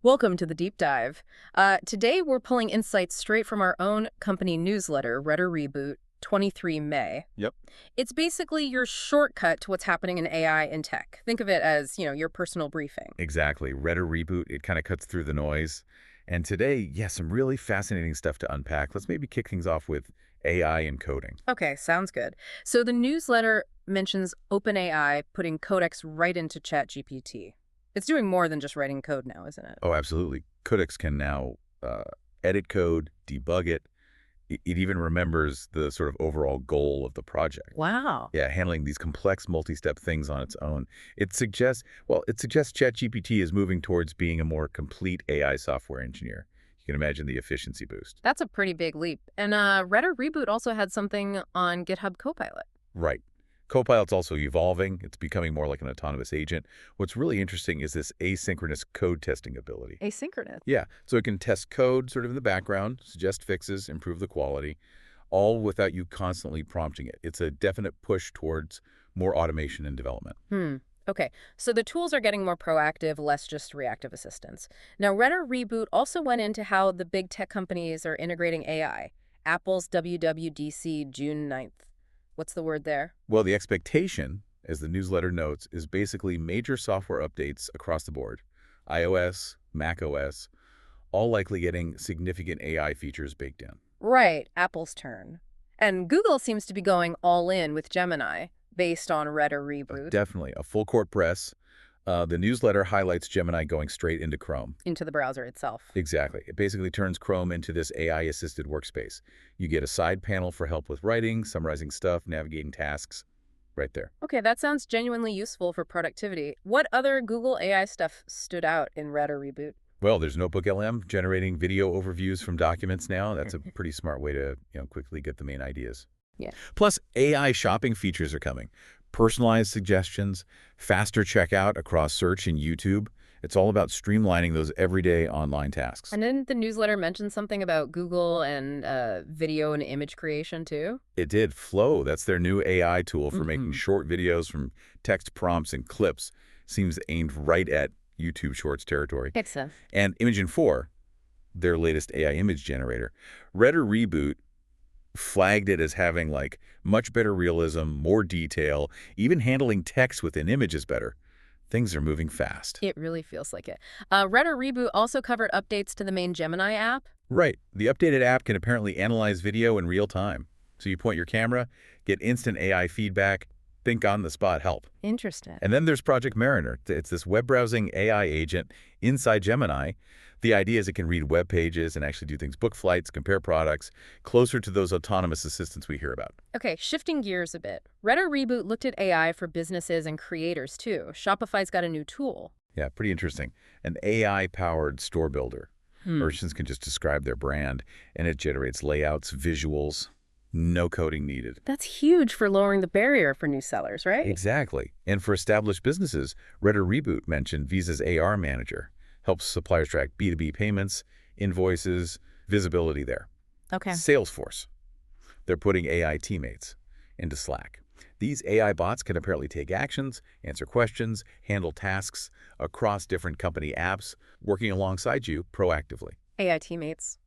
Welcome to the deep dive. Today we're pulling insights straight from our own company newsletter, Retter Reboot, 23 May. Yep. It's basically your shortcut to what's happening in AI and tech. Think of it as, your personal briefing. Exactly. Retter Reboot, it kind of cuts through the noise. And today, yeah, some really fascinating stuff to unpack. Let's maybe kick things off with AI and coding. Okay, sounds good. So the newsletter mentions OpenAI putting Codex right into ChatGPT. It's doing more than just writing code now, isn't it? Oh, absolutely. Codex can now edit code, debug it. It even remembers the sort of overall goal of the project. Wow. Yeah, handling these complex multi-step things on its own. It suggests ChatGPT is moving towards being a more complete AI software engineer. You can imagine the efficiency boost. That's a pretty big leap. And Retter Reboot also had something on GitHub Copilot. Right. Copilot's also evolving. It's becoming more like an autonomous agent. What's really interesting is this asynchronous code testing ability. Asynchronous. Yeah, so it can test code sort of in the background, suggest fixes, improve the quality, all without you constantly prompting it. It's a definite push towards more automation and development. Okay, so the tools are getting more proactive, less just reactive assistance. Now, Retter Reboot also went into how the big tech companies are integrating AI. Apple's WWDC June 9th. What's the word there? Well, the expectation, as the newsletter notes, is basically major software updates across the board. iOS, macOS, all likely getting significant AI features baked in. Right, Apple's turn. And Google seems to be going all in with Gemini, based on Retter Reboot, Definitely a full court press. The newsletter highlights Gemini going straight into Chrome. into the browser itself. Exactly. It basically turns Chrome into this AI-assisted workspace. You get a side panel for help with writing, summarizing stuff, navigating tasks, right there. Okay, that sounds genuinely useful for productivity. What other Google AI stuff stood out in Retter Reboot? Well, there's Notebook LM generating video overviews from documents now. That's a pretty smart way to, quickly get the main ideas. Yeah. Plus, AI shopping features are coming. Personalized suggestions, faster checkout across search and YouTube. It's all about streamlining those everyday online tasks. And didn't the newsletter mention something about Google and video and image creation too? It did. Flow, that's their new AI tool for making Hmm. short videos from text prompts and clips. Seems aimed right at YouTube Shorts territory. Makes sense. And Imagen 4, their latest AI image generator. Retter Reboot flagged it as having like much better realism, more detail, even handling text within images better. Things are moving fast. It really feels like it. Retter Reboot also covered updates to the main Gemini app. Right. The updated app can apparently analyze video in real time. So you point your camera, get instant AI feedback, think on the spot help. Interesting. And then there's Project Mariner. It's this web browsing AI agent inside Gemini. The idea is it can read web pages and actually do things, book flights, compare products, closer to those autonomous assistants we hear about. Okay, shifting gears a bit. Retter Reboot looked at AI for businesses and creators too. Shopify's got a new tool. Yeah, pretty interesting. An AI-powered store builder. Merchants can just describe their brand, and it generates layouts, visuals, no coding needed. That's huge for lowering the barrier for new sellers, right? Exactly. And for established businesses, Retter Reboot mentioned Visa's AR Manager. Helps suppliers track B2B payments, invoices, visibility there. Okay. Salesforce. They're putting AI teammates into Slack. These AI bots can apparently take actions, answer questions, handle tasks across different company apps, working alongside you proactively. AI teammates.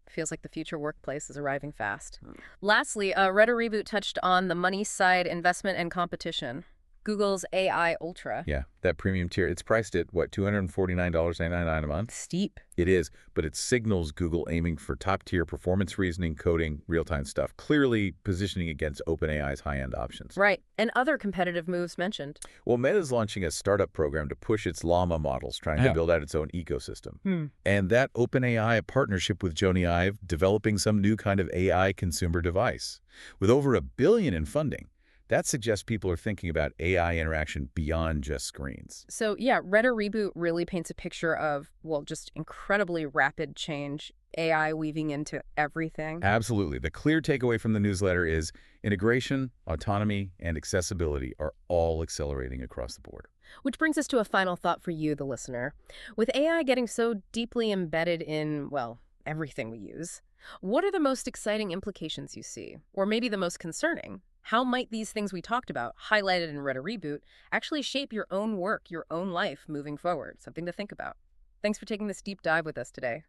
Feels like the future workplace is arriving fast. Lastly, Retter Reboot touched on the money side investment and competition. Google's AI Ultra. Yeah, that premium tier, it's priced at, what, $249.99 a month? Steep. It is, but it signals Google aiming for top-tier performance reasoning, coding, real-time stuff, clearly positioning against OpenAI's high-end options. Right. And other competitive moves mentioned. Well, Meta's launching a startup program to push its Llama models, trying to build out its own ecosystem. And that OpenAI partnership with Jony Ive developing some new kind of AI consumer device. With over $1 billion in funding, that suggests people are thinking about AI interaction beyond just screens. So yeah, Retter Reboot really paints a picture of, well, just incredibly rapid change, AI weaving into everything. Absolutely. The clear takeaway from the newsletter is integration, autonomy, and accessibility are all accelerating across the board. Which brings us to a final thought for you, the listener. With AI getting so deeply embedded in, well, everything we use, what are the most exciting implications you see? Or maybe the most concerning? How might these things we talked about, highlighted in Retter Reboot, actually shape your own work, your own life moving forward? Something to think about. Thanks for taking this deep dive with us today.